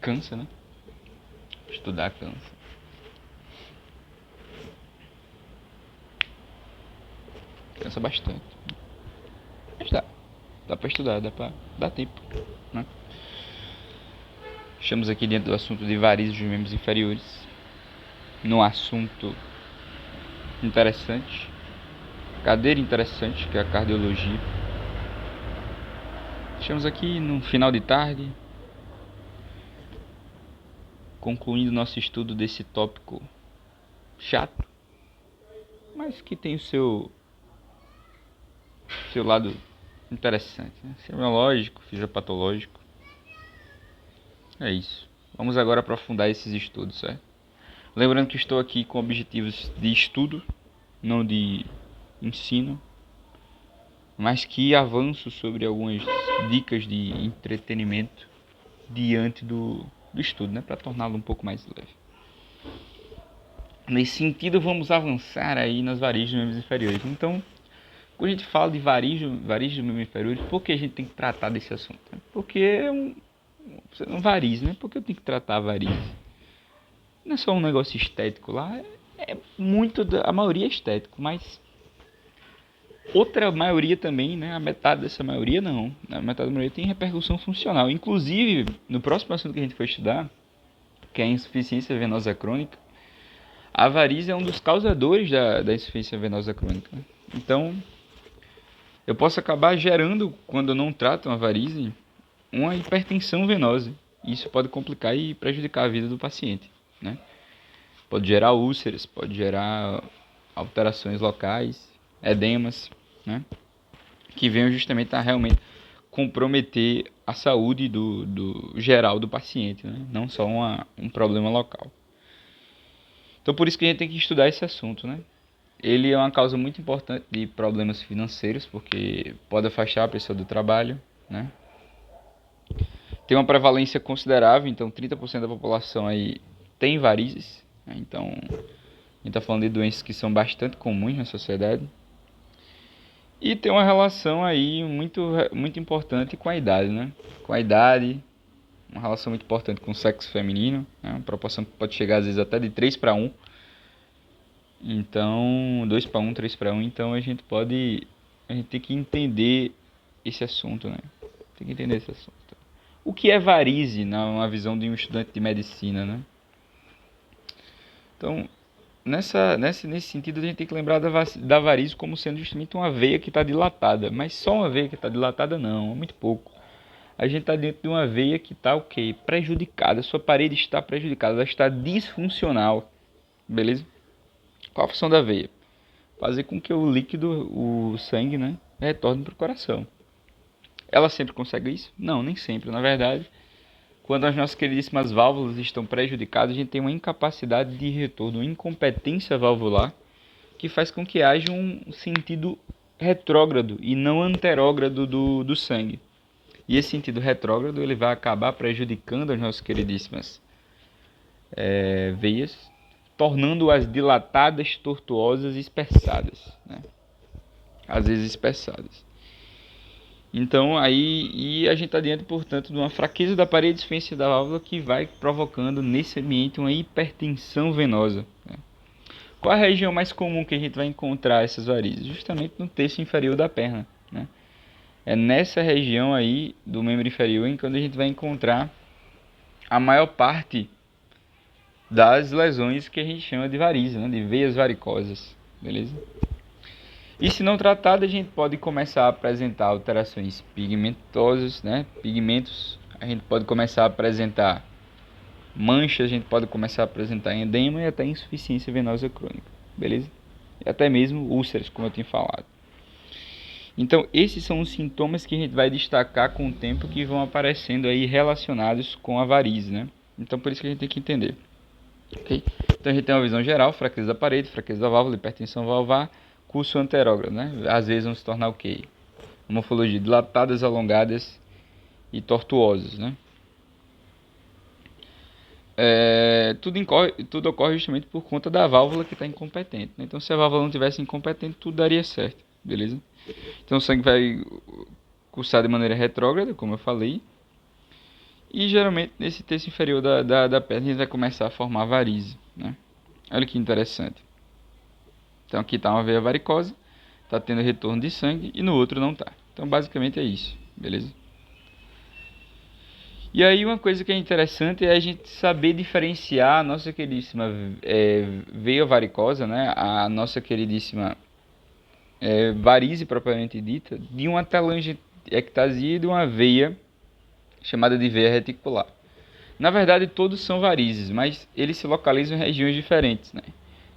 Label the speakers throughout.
Speaker 1: Cansa, né? Estudar cansa. Cansa bastante. Mas dá pra estudar, dá tempo, né? Estamos aqui dentro do assunto de varizes dos membros inferiores. Num assunto interessante, cadeira interessante, que é a cardiologia. Estamos aqui no final de tarde, concluindo nosso estudo desse tópico chato, mas que tem o seu lado interessante, né? Semiológico, fisiopatológico. É isso. Vamos agora aprofundar esses estudos, certo? Lembrando que estou aqui com objetivos de estudo, não de ensino, mas que avanço sobre algumas dicas de entretenimento diante do estudo, né? Para torná-lo um pouco mais leve. Nesse sentido, vamos avançar aí nas varizes dos membros inferiores. Então, quando a gente fala de varizes dos membros inferiores, por que a gente tem que tratar desse assunto? Porque é um variz, né? Por que eu tenho que tratar a varize? Não é só um negócio estético lá, é muito, a maioria é estético, mas outra maioria também, né? A metade dessa maioria não. A metade da maioria tem repercussão funcional. Inclusive, no próximo assunto que a gente for estudar, que é a insuficiência venosa crônica, a varize é um dos causadores da insuficiência venosa crônica. Então, eu posso acabar gerando, quando eu não trato uma varize, uma hipertensão venosa. Isso pode complicar e prejudicar a vida do paciente, né? Pode gerar úlceras, pode gerar alterações locais, edemas, né? Que venham justamente a realmente comprometer a saúde do geral do paciente, né? Não só um problema local. Então por isso que a gente tem que estudar esse assunto, né? Ele é uma causa muito importante de problemas financeiros, porque pode afastar a pessoa do trabalho, né? Tem uma prevalência considerável, então 30% da população aí tem varizes, né? Então a gente está falando de doenças que são bastante comuns na sociedade. E tem uma relação aí muito importante com a idade, né? Com a idade, uma relação muito importante com o sexo feminino, né? Uma proporção que pode chegar às vezes até de 3:1. Então, 2:1, 3:1. Então a gente tem que entender esse assunto, né? Tem que entender esse assunto. O que é varize na visão de um estudante de medicina, né? Então, nesse sentido, a gente tem que lembrar da varize como sendo justamente uma veia que está dilatada. Mas só uma veia que está dilatada não, é muito pouco. A gente está dentro de uma veia que está o quê? Prejudicada. Sua parede está prejudicada, ela está disfuncional. Beleza? Qual a função da veia? Fazer com que o líquido, o sangue, né, retorne para o coração. Ela sempre consegue isso? Não, nem sempre. Na verdade, quando as nossas queridíssimas válvulas estão prejudicadas, a gente tem uma incapacidade de retorno, uma incompetência valvular, que faz com que haja um sentido retrógrado e não anterógrado do sangue. E esse sentido retrógrado ele vai acabar prejudicando as nossas queridíssimas veias, tornando-as dilatadas, tortuosas e espessadas, né? Às vezes espessadas. Então aí a gente está diante, portanto, de uma fraqueza da parede de suficiência da válvula que vai provocando nesse ambiente uma hipertensão venosa, né? Qual a região mais comum que a gente vai encontrar essas varizes? Justamente no terço inferior da perna, né? É nessa região aí do membro inferior em que a gente vai encontrar a maior parte das lesões que a gente chama de varize, né? De veias varicosas, beleza? E se não tratado, a gente pode começar a apresentar alterações pigmentosas, né? Pigmentos, a gente pode começar a apresentar manchas, a gente pode começar a apresentar edema e até insuficiência venosa crônica, beleza? E até mesmo úlceras, como eu tinha falado. Então, esses são os sintomas que a gente vai destacar com o tempo que vão aparecendo aí relacionados com a varize, né? Então, por isso que a gente tem que entender. Okay? Então, a gente tem uma visão geral: fraqueza da parede, fraqueza da válvula, hipertensão valvar, curso anterógrado, né? Às vezes vão se tornar o quê? Uma morfologia dilatadas, alongadas e tortuosas, né? Tudo ocorre justamente por conta da válvula que está incompetente, né? Então, se a válvula não tivesse incompetente, tudo daria certo, beleza? Então, o sangue vai cursar de maneira retrógrada, como eu falei, E geralmente nesse terço inferior da perna a gente vai começar a formar varizes, né? Olha que interessante. Então aqui está uma veia varicosa, está tendo retorno de sangue e no outro não está. Então basicamente é isso, beleza? E aí uma coisa que é interessante é a gente saber diferenciar a nossa queridíssima veia varicosa, né? A nossa queridíssima varize propriamente dita, de uma telangiectasia e de uma veia chamada de veia reticular. Na verdade, todos são varizes, mas eles se localizam em regiões diferentes, né?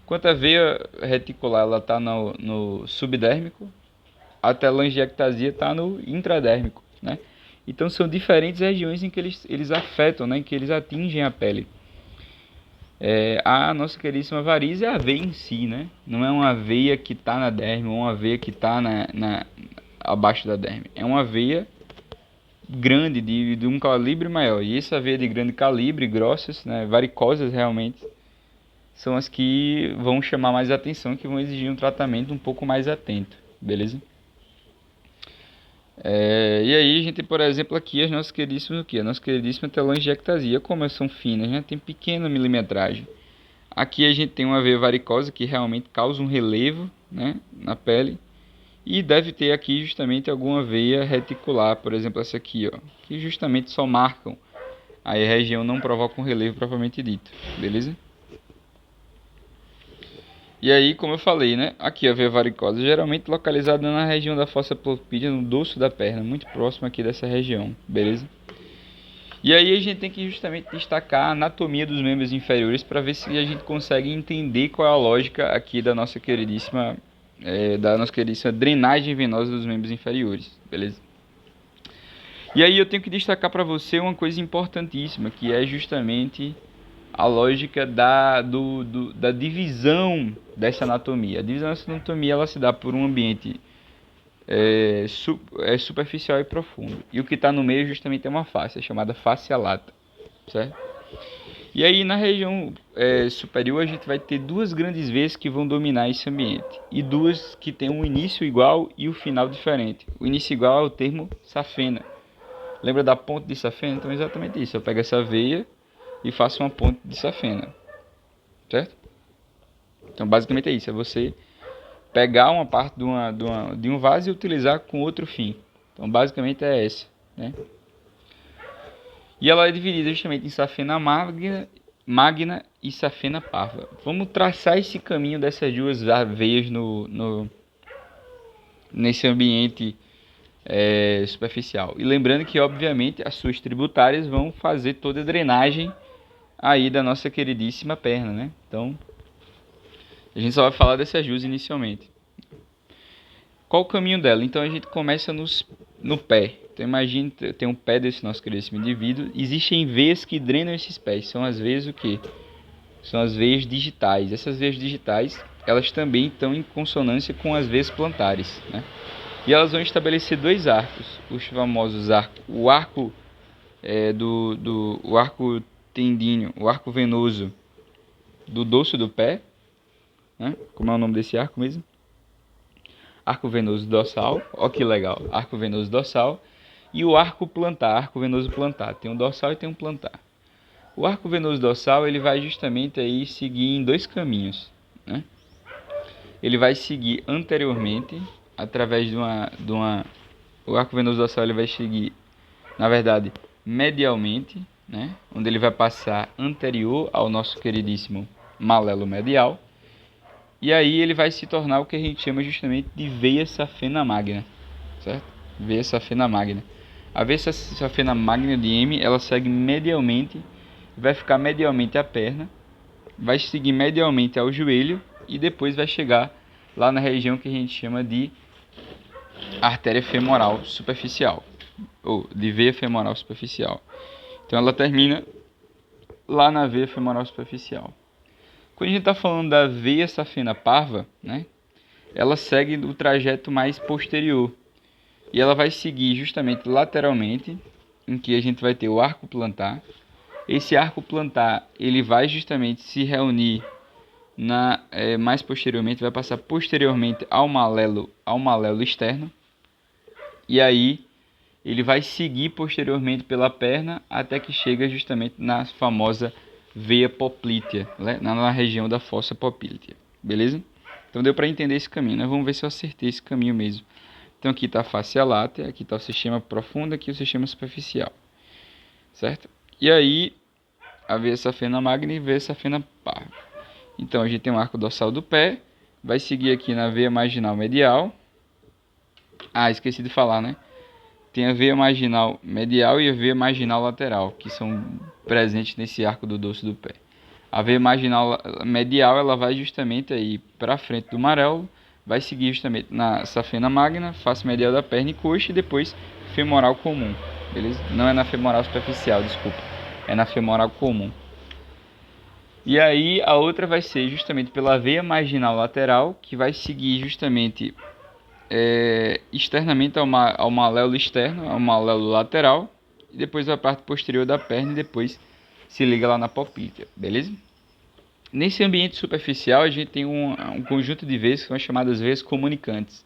Speaker 1: Enquanto a veia reticular ela está no subdérmico, a telangiectasia está no intradérmico, né? Então são diferentes regiões em que eles afetam, né? Em que eles atingem a pele. A nossa queridíssima varize é a veia em si, né? Não é uma veia que está na derme ou uma veia que está abaixo da derme. É uma veia grande, de um calibre maior. E essa veia de grande calibre, grossas, né, varicosas realmente, são as que vão chamar mais atenção, que vão exigir um tratamento um pouco mais atento, beleza? E aí a gente tem, por exemplo, aqui as nossas queridíssimas o quê? A nossa queridíssima telangiectasia, como elas são finas, né, tem pequena milimetragem. Aqui a gente tem uma veia varicosa que realmente causa um relevo, né, na pele. E deve ter aqui justamente alguma veia reticular, por exemplo essa aqui, ó, que justamente só marcam aí a região, não provoca um relevo propriamente dito, beleza? E aí, como eu falei, né, aqui a veia varicosa, geralmente localizada na região da fossa plopídea, no dorso da perna, muito próximo aqui dessa região, beleza? E aí a gente tem que justamente destacar a anatomia dos membros inferiores para ver se a gente consegue entender qual é a lógica aqui da nossa queridíssima drenagem venosa dos membros inferiores, beleza? E aí eu tenho que destacar para você uma coisa importantíssima, que é justamente a lógica da divisão dessa anatomia. A divisão dessa anatomia ela se dá por um ambiente superficial e profundo. E o que está no meio justamente é uma face, chamada face lata, certo? E aí na região superior a gente vai ter duas grandes veias que vão dominar esse ambiente. E duas que têm um início igual e o final diferente. O início igual é o termo safena. Lembra da ponte de safena? Então é exatamente isso. Eu pego essa veia e faço uma ponte de safena, certo? Então basicamente é isso. É você pegar uma parte de um vaso e utilizar com outro fim. Então basicamente é essa, né? E ela é dividida justamente em safena magna e safena parva. Vamos traçar esse caminho dessas duas veias nesse ambiente superficial. E lembrando que, obviamente, as suas tributárias vão fazer toda a drenagem aí da nossa queridíssima perna, né? Então, a gente só vai falar dessas duas inicialmente. Qual o caminho dela? Então, a gente começa no pé. Então, imagine, tem um pé desse nosso queridíssimo indivíduo. Existem veias que drenam esses pés. São as veias o quê? São as veias digitais. Essas veias digitais, elas também estão em consonância com as veias plantares, né? E elas vão estabelecer dois arcos, os famosos o arco o arco tendíneo, o arco venoso do dorso do pé, né? Como é o nome desse arco mesmo? Arco venoso dorsal, ó que legal, arco venoso dorsal, e o arco plantar, arco venoso plantar, tem um dorsal e tem um plantar. O arco venoso dorsal ele vai justamente aí seguir em dois caminhos, né? Ele vai seguir anteriormente através o arco venoso dorsal ele vai seguir, na verdade, medialmente, né? Onde ele vai passar anterior ao nosso queridíssimo malelo medial. E aí ele vai se tornar o que a gente chama justamente de veia safena magna, certo? Veia safena magna. A veia safena magna de M, ela segue medialmente, vai ficar medialmente à perna, vai seguir medialmente ao joelho e depois vai chegar lá na região que a gente chama de artéria femoral superficial, ou de veia femoral superficial. Então ela termina lá na veia femoral superficial. Quando a gente está falando da veia safena parva, né, ela segue o trajeto mais posterior. E ela vai seguir justamente lateralmente, em que a gente vai ter o arco plantar. Esse arco plantar, ele vai justamente se reunir mais posteriormente, vai passar posteriormente ao malelo externo. E aí ele vai seguir posteriormente pela perna até que chega justamente na famosa veia poplítea, né? Na região da fossa poplítea, beleza? Então deu para entender esse caminho, né? Vamos ver se eu acertei esse caminho mesmo. Então aqui está a face látea, aqui está o sistema profundo, aqui o sistema superficial, certo? E aí a veia safena magna e veia safena parva. Então a gente tem um arco dorsal do pé, vai seguir aqui na veia marginal medial. Ah, esqueci de falar, né? Tem a veia marginal medial e a veia marginal lateral, que são presentes nesse arco do dorso do pé. A veia marginal medial, ela vai justamente aí para frente do maréolo, vai seguir justamente na safena magna, face medial da perna e coxa, e depois femoral comum, beleza? Não é na femoral superficial, desculpa, é na femoral comum. E aí a outra vai ser justamente pela veia marginal lateral, que vai seguir justamente externamente ao maléolo externo, ao maléolo lateral, e depois a parte posterior da perna e depois se liga lá na poplítea, beleza? Nesse ambiente superficial a gente tem um conjunto de veias que são chamadas veias comunicantes.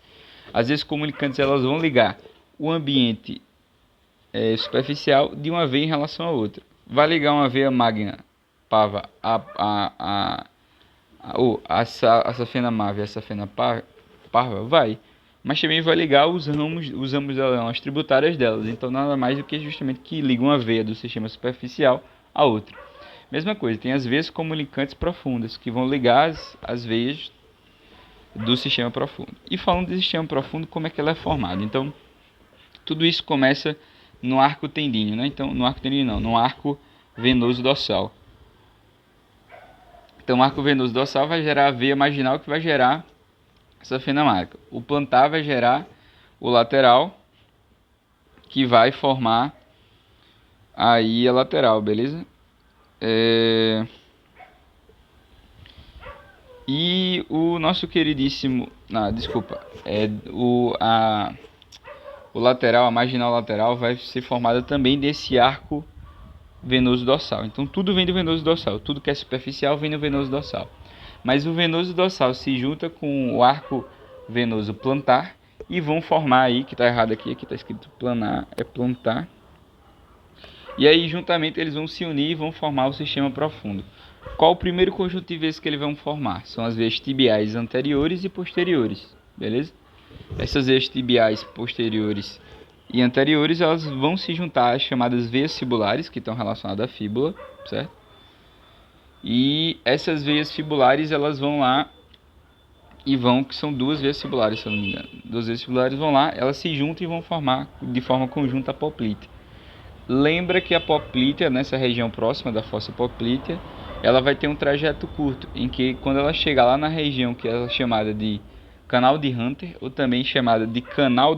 Speaker 1: As veias comunicantes elas vão ligar o ambiente superficial de uma veia em relação à outra. Vai ligar uma veia magna pava a safena mava e a safena parva? Vai. Mas também vai ligar os ramos das tributárias delas. Então nada mais do que justamente que liga uma veia do sistema superficial a outra. Mesma coisa, tem as veias comunicantes profundas, que vão ligar as veias do sistema profundo. E falando do sistema profundo, como é que ela é formada? Então, tudo isso começa no arco tendíneo, né? Então, no arco tendíneo não, no arco venoso dorsal. Então, o arco venoso dorsal vai gerar a veia marginal, que vai gerar essa safena magna. O plantar vai gerar o lateral, que vai formar aí a lateral, beleza? E o nosso queridíssimo, desculpa, o lateral, a marginal lateral vai ser formada também desse arco venoso dorsal. Então tudo vem do venoso dorsal, tudo que é superficial vem do venoso dorsal. Mas o venoso dorsal se junta com o arco venoso plantar e vão formar aí, que está errado aqui está escrito planar, é plantar. E aí juntamente eles vão se unir e vão formar o sistema profundo. Qual o primeiro conjunto de veias que eles vão formar? São as veias tibiais anteriores e posteriores, beleza? Essas veias tibiais posteriores e anteriores, elas vão se juntar às chamadas veias fibulares, que estão relacionadas à fíbula, certo? E essas veias fibulares, elas vão lá que são duas veias fibulares, se eu não me engano. Duas veias fibulares vão lá, elas se juntam e vão formar de forma conjunta a poplítea. Lembra que a poplítea, nessa região próxima da fossa poplítea, ela vai ter um trajeto curto, em que quando ela chegar lá na região que é chamada de canal de Hunter, ou também chamada de canal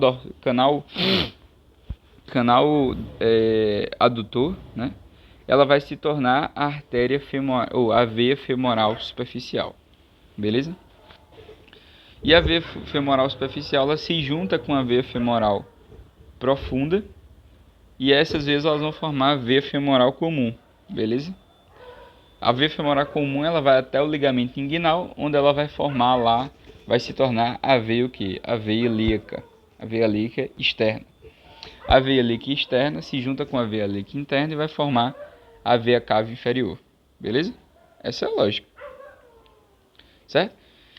Speaker 1: adutor, né? Ela vai se tornar a artéria femoral, ou a veia femoral superficial, beleza? E a veia femoral superficial ela se junta com a veia femoral profunda, e essas veias elas vão formar a veia femoral comum, beleza? A veia femoral comum ela vai até o ligamento inguinal, onde ela vai formar lá, vai se tornar a veia o quê? A veia ilíaca externa. A veia ilíaca externa se junta com a veia ilíaca interna e vai formar a veia cava inferior, beleza? Essa é a lógica, certo?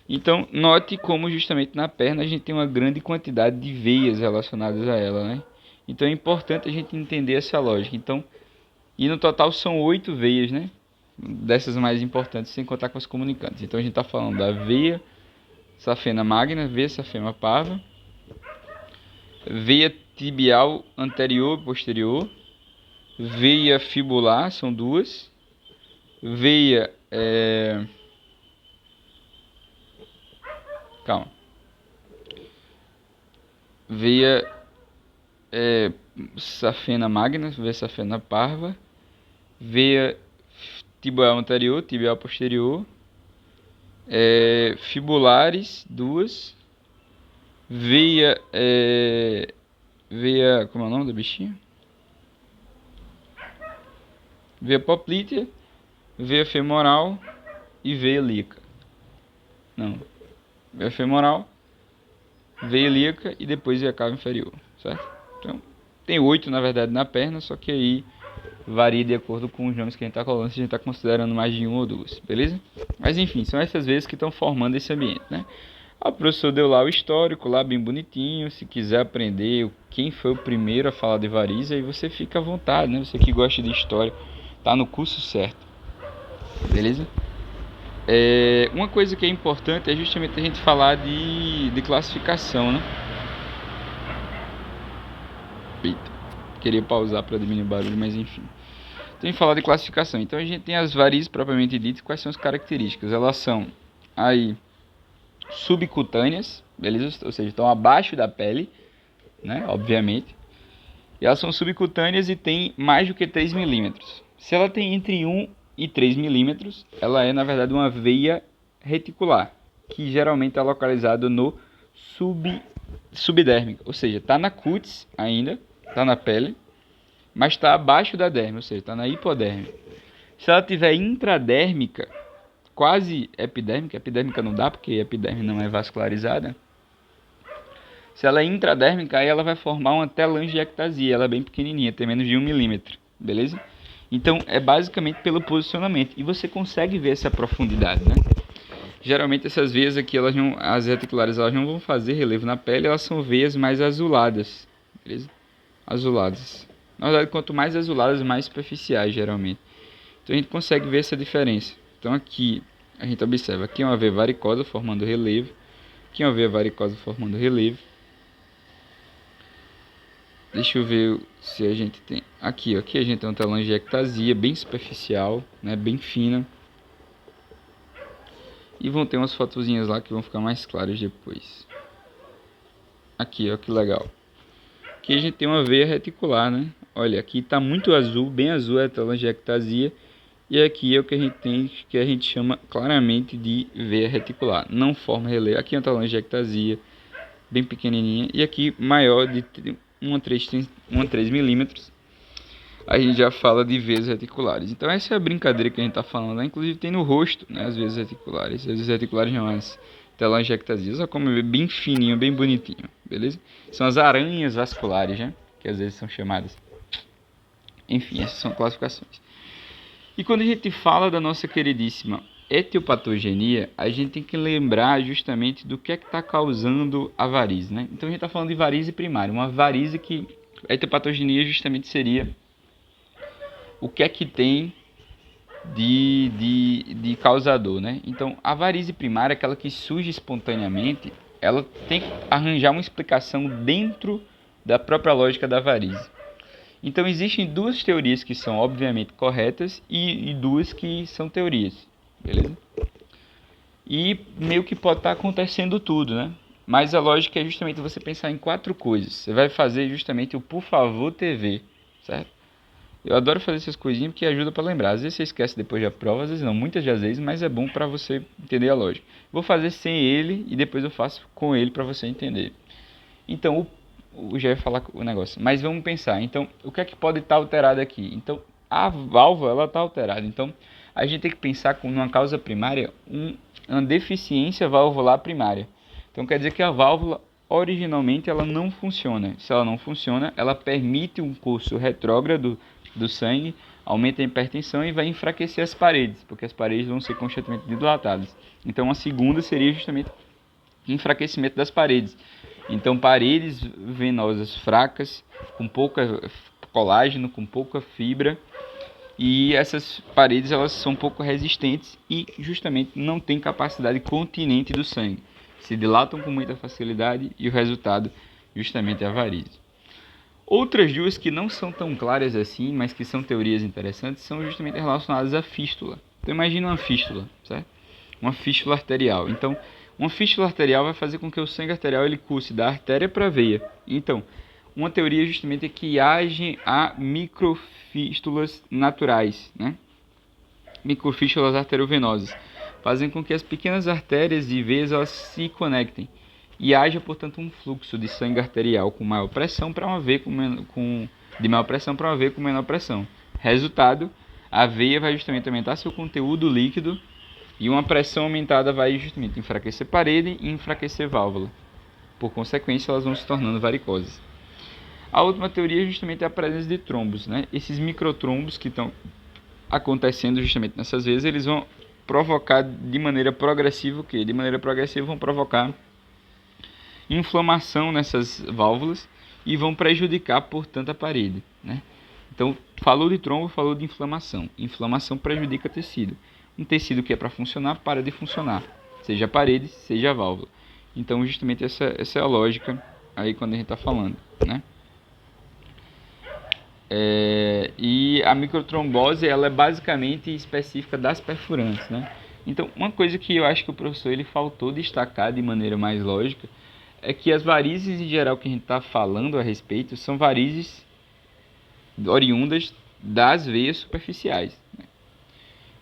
Speaker 1: Então, note como justamente na perna a gente tem uma grande quantidade de veias relacionadas a ela, né? Então é importante a gente entender essa lógica. Então, e no total são 8 veias, né? Dessas mais importantes, sem contar com as comunicantes. Então a gente está falando da veia safena magna, veia safena parva, veia tibial anterior e posterior, veia fibular, são duas, veia veia safena magna, veia safena parva, veia tibial anterior, tibial posterior, fibulares, duas, veia, como é o nome da bichinha? Veia poplítea, veia femoral e veia ilíaca. Não, veia femoral, veia ilíaca e depois veia cava inferior, certo? Então, Tem 8, na verdade, na perna, só que aí varia de acordo com os nomes que a gente está colocando, se a gente está considerando mais de 1 ou 2, beleza? Mas enfim, são essas vezes que estão formando esse ambiente, né? O professor deu lá o histórico, lá bem bonitinho. Se quiser aprender quem foi o primeiro a falar de varizes, aí você fica à vontade, né? Você que gosta de história, tá no curso certo, beleza? Uma coisa que é importante é justamente a gente falar de classificação, né? Eita, queria pausar para diminuir o barulho, mas enfim. Tem que falar de classificação. Então a gente tem as varizes propriamente ditas. Quais são as características? Elas são aí subcutâneas, beleza? Ou seja, estão abaixo da pele, né? Obviamente. E elas são subcutâneas e tem mais do que 3 milímetros. Se ela tem entre 1 e 3 milímetros, ela é na verdade uma veia reticular, que geralmente é localizada no subdérmico, ou seja, está na cutis ainda, está na pele, mas está abaixo da derme, ou seja, está na hipoderme. Se ela tiver intradérmica, quase epidérmica, epidérmica não dá porque a epiderme não é vascularizada. Se ela é intradérmica, aí ela vai formar uma telangiectasia, ela é bem pequenininha, tem menos de 1 milímetro, beleza? Então é basicamente pelo posicionamento e você consegue ver essa profundidade, né? Geralmente essas veias aqui, as reticulares, elas não vão fazer relevo na pele, elas são veias mais azuladas, beleza? Azuladas. Na verdade, quanto mais azuladas, mais superficiais, geralmente. Então a gente consegue ver essa diferença. Então aqui a gente observa, aqui é uma veia varicosa formando relevo, aqui é uma veia varicosa formando relevo. Deixa eu ver se a gente tem aqui a gente tem uma telangiectasia bem superficial, né, bem fina. E vão ter umas fotozinhas lá que vão ficar mais claras depois. Aqui, ó, que legal. Aqui a gente tem uma veia reticular, né? Olha, aqui está muito azul, bem azul é a telangiectasia. E aqui é o que a gente tem, que a gente chama claramente de veia reticular. Não forma relevo. Aqui é uma telangiectasia bem pequenininha. E aqui maior de 1 a 3 milímetros. A gente já fala de veias reticulares. Então essa é a brincadeira que a gente está falando, né? Inclusive tem no rosto, né, as veias reticulares. As veias reticulares não, as telangiectasias. Olha como é bem fininho, bem bonitinho, beleza? São as aranhas vasculares, né? Que às vezes são chamadas. Enfim, essas são classificações. E quando a gente fala da nossa queridíssima etiopatogenia, a gente tem que lembrar justamente do que é que está causando a varize, né? Então a gente está falando de varize primária, uma varize que a etiopatogenia justamente seria o que é que tem de causador, né? Então a varize primária, aquela que surge espontaneamente, ela tem que arranjar uma explicação dentro da própria lógica da varize. Então existem duas teorias que são obviamente corretas e duas que são teorias, beleza? E meio que pode estar acontecendo tudo, né? Mas a lógica é justamente você pensar em 4 coisas. Você vai fazer justamente o por favor TV, certo? Eu adoro fazer essas coisinhas porque ajuda para lembrar. Às vezes você esquece depois da prova, às vezes não, muitas das vezes, mas é bom para você entender a lógica. Vou fazer sem ele e depois eu faço com ele para você entender. Então já ia falar o negócio, mas vamos pensar. Então, o que é que pode estar alterado aqui? Então, a válvula ela está alterada. Então, a gente tem que pensar com uma causa primária, uma deficiência valvular primária. Então, quer dizer que a válvula originalmente ela não funciona. Se ela não funciona, ela permite um curso retrógrado do sangue, aumenta a hipertensão e vai enfraquecer as paredes, porque as paredes vão ser constantemente dilatadas. Então, a segunda seria justamente enfraquecimento das paredes. Então, paredes venosas fracas, com pouca colágeno, com pouca fibra, e essas paredes elas são pouco resistentes e justamente não têm capacidade continente do sangue. Se dilatam com muita facilidade e o resultado justamente é a varize. Outras duas que não são tão claras assim, mas que são teorias interessantes, são justamente relacionadas à fístula. Então, imagina uma fístula, certo? Uma fístula arterial. Então, uma fístula arterial vai fazer com que o sangue arterial ele curse da artéria para a veia. Então, uma teoria justamente é que agem a microfístulas naturais, né? Microfístulas arteriovenosas, fazem com que as pequenas artérias e veias elas se conectem e haja, portanto, um fluxo de sangue arterial com maior pressão para uma veia de maior pressão para uma veia com menor pressão. Resultado, a veia vai justamente aumentar seu conteúdo líquido e uma pressão aumentada vai justamente enfraquecer parede e enfraquecer válvula. Por consequência, elas vão se tornando varicosas. A última teoria é justamente a presença de trombos, né? Esses microtrombos que estão acontecendo justamente nessas vezes, eles vão provocar de maneira progressiva o quê? De maneira progressiva vão provocar inflamação nessas válvulas e vão prejudicar, portanto, a parede, né? Então, falou de trombo, falou de inflamação. Inflamação prejudica tecido. Um tecido que é para funcionar, para de funcionar. Seja a parede, seja a válvula. Então, justamente essa é a lógica aí quando a gente está falando, né? E a microtrombose, ela é basicamente específica das perfurantes, né? Então, uma coisa que eu acho que o professor ele faltou destacar de maneira mais lógica é que as varizes em geral que a gente está falando a respeito são varizes oriundas das veias superficiais, né?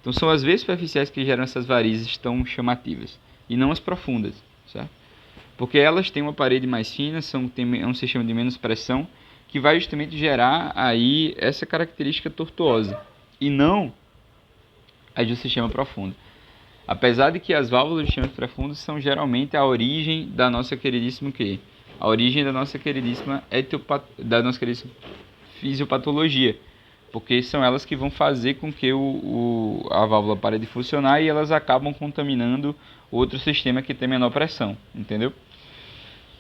Speaker 1: Então são as veias superficiais que geram essas varizes tão chamativas e não as profundas, certo? Porque elas têm uma parede mais fina, é um sistema de menos pressão que vai justamente gerar aí essa característica tortuosa e não a do sistema profundo. Apesar de que as válvulas do sistema profundo são geralmente a origem da nossa queridíssima quê? A origem da nossa queridíssima fisiopatologia, porque são elas que vão fazer com que a válvula pare de funcionar e elas acabam contaminando outro sistema que tem menor pressão, entendeu?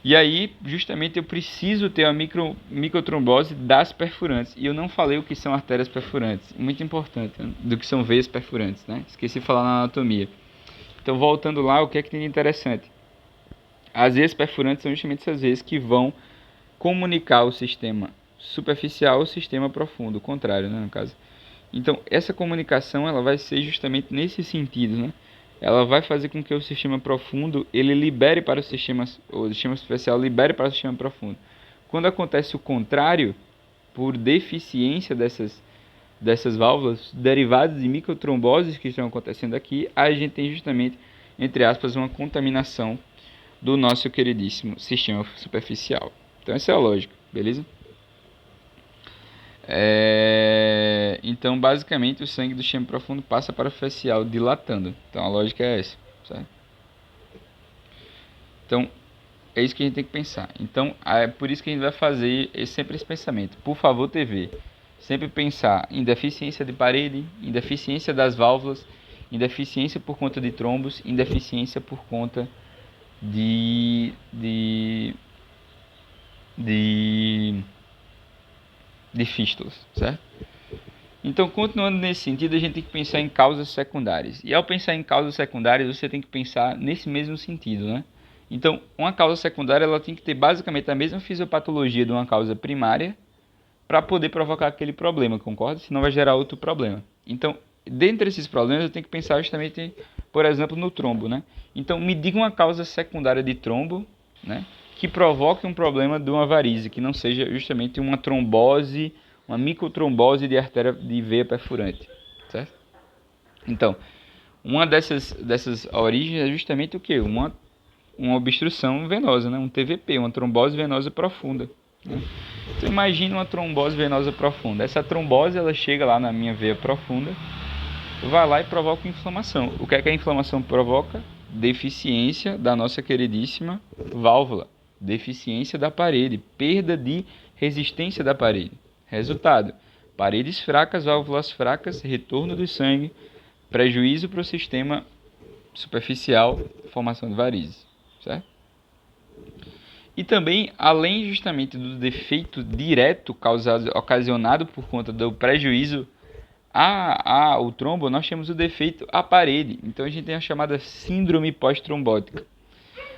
Speaker 1: E aí, justamente, eu preciso ter a microtrombose das perfurantes. E eu não falei o que são artérias perfurantes. Muito importante, né? Do que são veias perfurantes, né? Esqueci de falar na anatomia. Então, voltando lá, o que é que tem de interessante? As veias perfurantes são justamente essas veias que vão comunicar o sistema superficial ao sistema profundo, o contrário, né, no caso. Então, essa comunicação ela vai ser justamente nesse sentido, né? Ela vai fazer com que o sistema profundo ele libere para o sistema superficial libere para o sistema profundo. Quando acontece o contrário, por deficiência dessas válvulas derivadas de microtromboses que estão acontecendo aqui, a gente tem justamente, entre aspas, uma contaminação do nosso queridíssimo sistema superficial. Então essa é a lógica, beleza? Então, basicamente, o sangue do sistema profundo passa para o superficial, dilatando. Então, a lógica é essa, certo? Então, é isso que a gente tem que pensar. Então, é por isso que a gente vai fazer sempre esse pensamento. Por favor, TV, sempre pensar em deficiência de parede, em deficiência das válvulas, em deficiência por conta de trombos, em deficiência por conta de fístulas, certo? Então, continuando nesse sentido, a gente tem que pensar em causas secundárias. E ao pensar em causas secundárias, você tem que pensar nesse mesmo sentido, né? Então, uma causa secundária ela tem que ter basicamente a mesma fisiopatologia de uma causa primária para poder provocar aquele problema, concorda? Senão vai gerar outro problema. Então, dentre esses problemas, eu tenho que pensar justamente, por exemplo, no trombo, né? Então, me diga uma causa secundária de trombo, né, que provoque um problema de uma varize, que não seja justamente uma trombose, uma microtrombose de artéria de veia perfurante, certo? Então, uma dessas origens é justamente o quê? Uma obstrução venosa, né? Um TVP, uma trombose venosa profunda, né? Então imagina uma trombose venosa profunda. Essa trombose ela chega lá na minha veia profunda, vai lá e provoca inflamação. O que é que a inflamação provoca? Deficiência da nossa queridíssima válvula, deficiência da parede, perda de resistência da parede. Resultado: paredes fracas, válvulas fracas, retorno do sangue, prejuízo para o sistema superficial, formação de varizes, certo? E também, além justamente do defeito direto ocasionado por conta do prejuízo ao trombo, nós temos o defeito à parede. Então a gente tem a chamada síndrome pós-trombótica.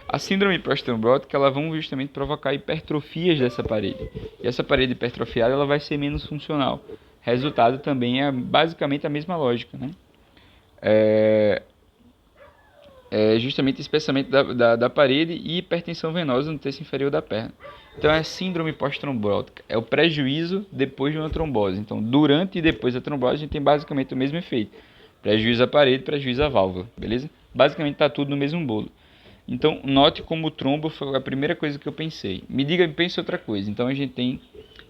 Speaker 1: A síndrome pós-trombótica ela vai justamente provocar hipertrofias dessa parede. E essa parede hipertrofiada ela vai ser menos funcional. Resultado também é basicamente a mesma lógica, né? É justamente espessamento da parede e hipertensão venosa no terço inferior da perna. Então é síndrome pós-trombótica, é o prejuízo depois de uma trombose. Então durante e depois da trombose a gente tem basicamente o mesmo efeito. Prejuízo à parede, prejuízo à válvula, beleza? Basicamente está tudo no mesmo bolo. Então note como o trombo foi a primeira coisa que eu pensei. Pense outra coisa. Então a gente tem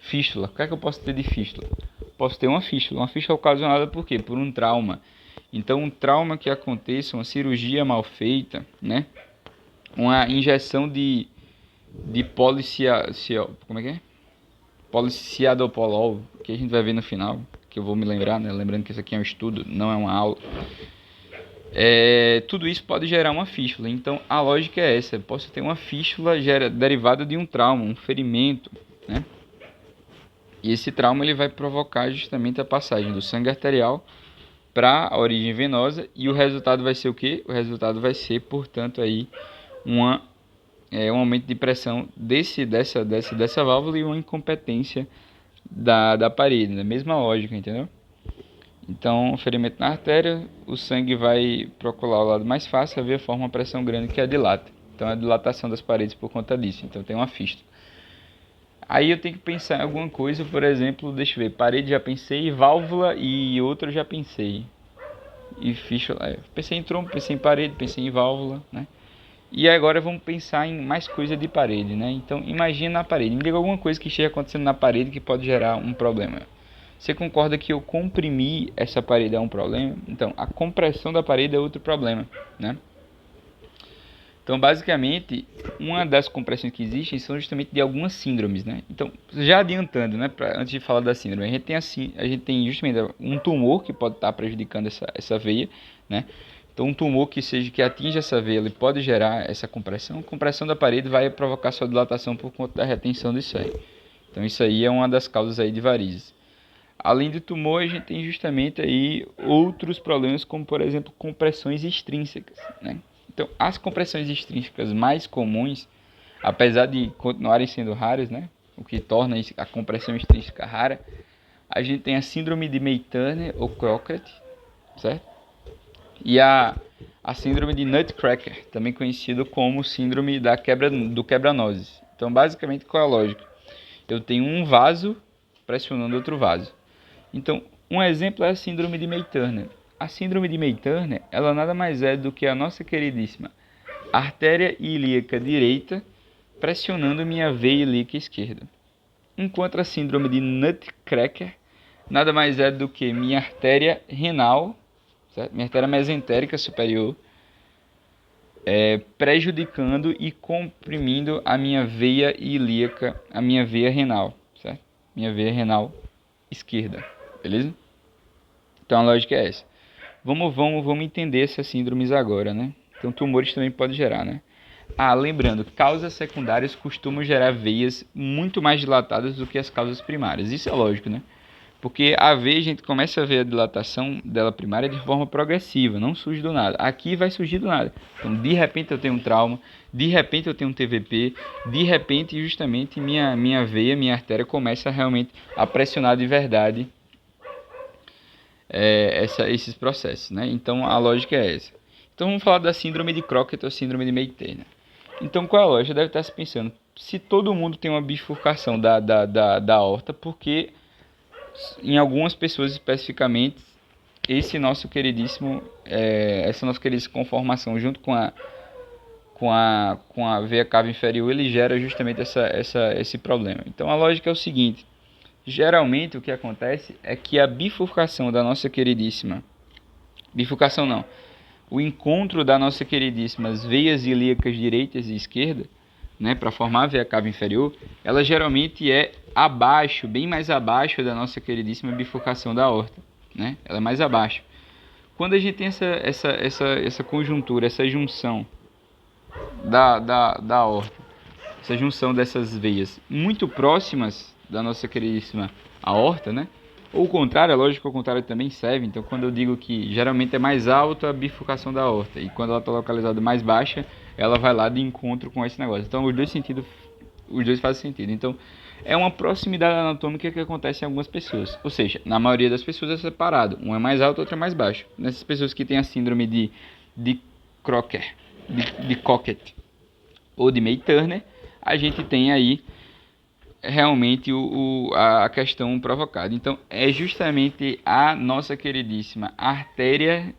Speaker 1: fístula. O que é que eu posso ter de fístula? Posso ter uma fístula ocasionada por quê? Por um trauma. Então, um trauma que aconteça, uma cirurgia mal feita, né? Uma injeção de como é que é? policiadopolol, que a gente vai ver no final, que eu vou me lembrar, né? Lembrando que isso aqui é um estudo, não é uma aula. Tudo isso pode gerar uma fístula. Então a lógica é essa: eu posso ter uma fístula derivada de um trauma, um ferimento, né? E esse trauma ele vai provocar justamente a passagem do sangue arterial para a origem venosa, e o resultado vai ser o quê? O resultado vai ser, portanto, aí um aumento de pressão dessa válvula e uma incompetência da parede, na mesma lógica, entendeu? Então, ferimento na artéria, o sangue vai procurar o lado mais fácil, haver forma uma pressão grande que a dilata. Então, a dilatação das paredes por conta disso. Então, tem uma fístula. Aí eu tenho que pensar em alguma coisa, por exemplo, deixa eu ver, parede já pensei, válvula e outra já pensei. E fístula, pensei em trombo, pensei em parede, pensei em válvula, né? E agora vamos pensar em mais coisa de parede, né? Então, imagina a parede. Me diga alguma coisa que esteja acontecendo na parede que pode gerar um problema. Você concorda que eu comprimir essa parede é um problema? Então, a compressão da parede é outro problema, né? Então, basicamente, uma das compressões que existem são justamente de algumas síndromes, né? Então, já adiantando, né, antes de falar da síndrome, a gente tem justamente um tumor que pode estar prejudicando essa veia, né? Então, um tumor que atinja essa veia, ele pode gerar essa compressão. A compressão da parede vai provocar sua dilatação por conta da retenção disso aí. Então, isso aí é uma das causas aí de varizes. Além do tumor, a gente tem justamente aí outros problemas, como por exemplo compressões extrínsecas, né? Então, as compressões extrínsecas mais comuns, apesar de continuarem sendo raras, né, o que torna a compressão extrínseca rara, a gente tem a síndrome de May-Turner ou Crockett, certo? E a síndrome de Nutcracker, também conhecido como síndrome do quebra-nozes. Então, basicamente, qual é a lógica? Eu tenho um vaso pressionando outro vaso. Então, um exemplo é a síndrome de May-Turner. A síndrome de May-Turner, ela nada mais é do que a nossa queridíssima artéria ilíaca direita pressionando minha veia ilíaca esquerda. Enquanto a síndrome de Nutcracker nada mais é do que minha artéria renal, certo? Minha artéria mesentérica superior, prejudicando e comprimindo a minha veia ilíaca, a minha veia renal, certo? Minha veia renal esquerda, beleza? Então a lógica é essa. Vamos entender essas síndromes agora, né? Então tumores também podem gerar, né? Lembrando, causas secundárias costumam gerar veias muito mais dilatadas do que as causas primárias. Isso é lógico, né? Porque a veia, a gente começa a ver a dilatação dela primária de forma progressiva, não surge do nada. Aqui vai surgir do nada. Então, de repente eu tenho um trauma, de repente eu tenho um TVP, de repente justamente minha veia, minha artéria começa realmente a pressionar de verdade esses processos, né? Então a lógica é essa. Então vamos falar da síndrome de Crockett ou síndrome de May-Turner. Então qual é a lógica? Deve estar se pensando, se todo mundo tem uma bifurcação da aorta, porque em algumas pessoas especificamente essa nossa queridíssima conformação junto com a veia cava inferior, ele gera justamente esse problema. Então a lógica é o seguinte: geralmente o que acontece é que a bifurcação da nossa queridíssima, bifurcação não, o encontro da nossa queridíssima veias ilíacas direitas e esquerda, né, para formar a veia cava inferior, ela geralmente é abaixo, bem mais abaixo da nossa queridíssima bifurcação da aorta, né? Ela é mais abaixo. Quando a gente tem essa conjuntura, essa junção da aorta, essa junção dessas veias muito próximas da nossa queridíssima aorta, né? Ou o contrário, é lógico que o contrário também serve. Então, quando eu digo que geralmente é mais alta a bifurcação da aorta e quando ela está localizada mais baixa, ela vai lá de encontro com esse negócio. Então, os dois fazem sentido. Então, é uma proximidade anatômica que acontece em algumas pessoas. Ou seja, na maioria das pessoas é separado. Um é mais alto, outro é mais baixo. Nessas pessoas que têm a síndrome de Crocker, de Cockett ou de May-Turner, a gente tem aí realmente a questão provocada. Então, é justamente a nossa queridíssima artéria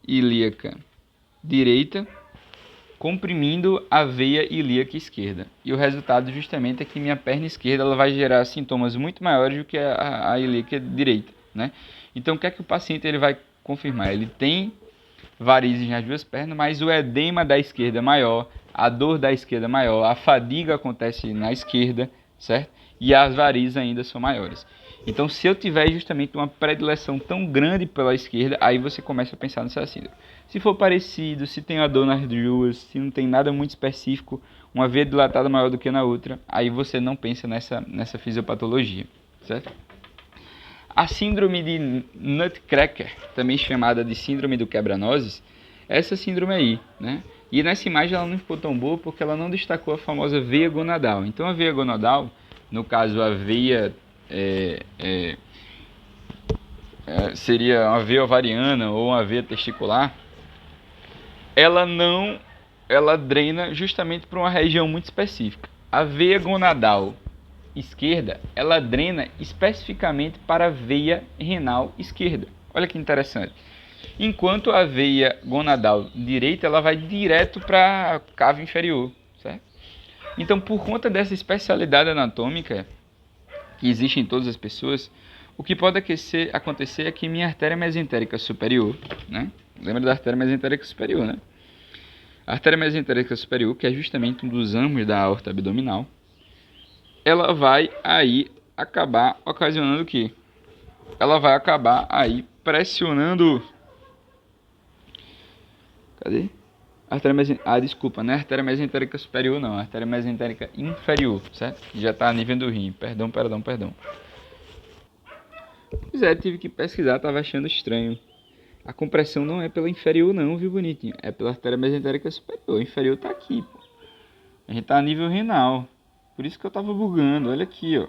Speaker 1: ilíaca direita comprimindo a veia ilíaca esquerda. E o resultado justamente é que minha perna esquerda ela vai gerar sintomas muito maiores do que a ilíaca direita, né? Então, o que é que o paciente ele vai confirmar? Ele tem varizes nas duas pernas, mas o edema da esquerda é maior, a dor da esquerda é maior, a fadiga acontece na esquerda, certo? e as varizes ainda são maiores. Então, se eu tiver justamente uma predileção tão grande pela esquerda, aí você começa a pensar nessa síndrome. Se for parecido, se tem a dor nas duas, se não tem nada muito específico, uma veia dilatada maior do que na outra, aí você não pensa nessa fisiopatologia, certo? A síndrome de Nutcracker, também chamada de síndrome do quebra-nozes, essa síndrome aí, né? E nessa imagem ela não ficou tão boa porque ela não destacou a famosa veia gonadal. Então a veia gonadal, no caso a veia seria uma veia ovariana ou uma veia testicular, ela drena justamente para uma região muito específica. A veia gonadal esquerda, ela drena especificamente para a veia renal esquerda. Olha que interessante. Enquanto a veia gonadal direita, ela vai direto para a cava inferior, certo? Então, por conta dessa especialidade anatômica que existe em todas as pessoas, o que pode acontecer é que minha artéria mesentérica superior, né? Lembra da artéria mesentérica superior, né? A artéria mesentérica superior, que é justamente um dos âmbitos da aorta abdominal, ela vai aí acabar ocasionando o quê? Ela vai acabar aí pressionando. Cadê? Desculpa, não é artéria mesentérica superior, não. Artéria mesentérica inferior, certo? Que já está a nível do rim. Perdão. Pois é, tive que pesquisar, tava achando estranho. A compressão não é pela inferior, não, viu, bonitinho? É pela artéria mesentérica superior. A inferior tá aqui, pô. A gente tá a nível renal. Por isso que eu tava bugando. Olha aqui, ó.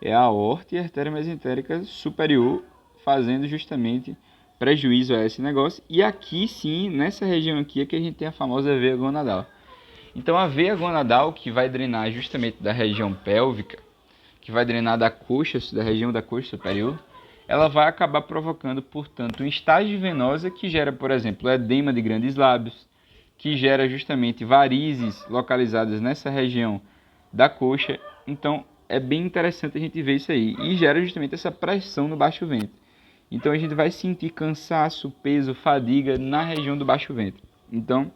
Speaker 1: É a aorta e a artéria mesentérica superior fazendo justamente prejuízo a esse negócio. E aqui sim, nessa região aqui é que a gente tem a famosa veia gonadal. Então a veia gonadal que vai drenar justamente da região pélvica, que vai drenar da coxa, da região da coxa superior, ela vai acabar provocando, portanto, um estágio venosa que gera, por exemplo, edema de grandes lábios, que gera justamente varizes localizadas nessa região da coxa. Então é bem interessante a gente ver isso aí. E gera justamente essa pressão no baixo ventre. Então a gente vai sentir cansaço, peso, fadiga na região do baixo ventre. Então,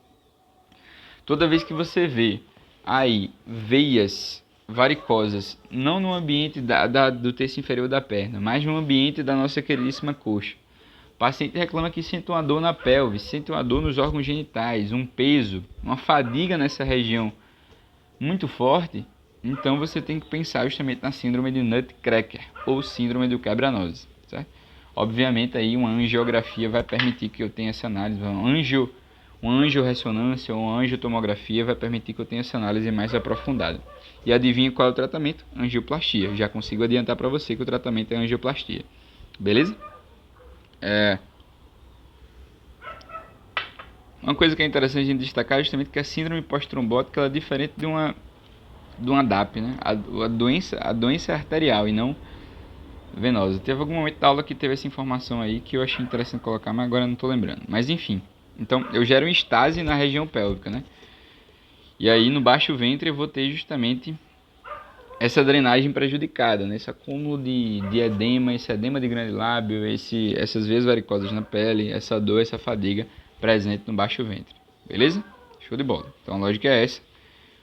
Speaker 1: toda vez que você vê aí veias varicosas, não no ambiente do terço inferior da perna, mas no ambiente da nossa queridíssima coxa. O paciente reclama que sente uma dor na pelve, sente uma dor nos órgãos genitais, um peso, uma fadiga nessa região muito forte. Então você tem que pensar justamente na síndrome de Nutcracker ou síndrome do quebra-nozes, certo? Obviamente aí uma angiografia vai permitir que eu tenha essa análise, uma angiorressonância ou uma angiotomografia vai permitir que eu tenha essa análise mais aprofundada. E adivinha qual é o tratamento? Angioplastia. Já consigo adiantar para você que o tratamento é angioplastia. Beleza? Uma coisa que é interessante a gente destacar é justamente que a síndrome pós-trombótica ela é diferente de uma DAP, né? A doença é arterial e não venosa. Teve algum momento da aula que teve essa informação aí que eu achei interessante colocar, mas agora não estou lembrando. Mas enfim, então eu gero um estase na região pélvica, né? E aí no baixo ventre eu vou ter justamente essa drenagem prejudicada, né? Esse acúmulo de edema, esse edema de grande lábio, essas veias varicosas na pele, essa dor, essa fadiga presente no baixo ventre. Beleza? Show de bola. Então a lógica é essa.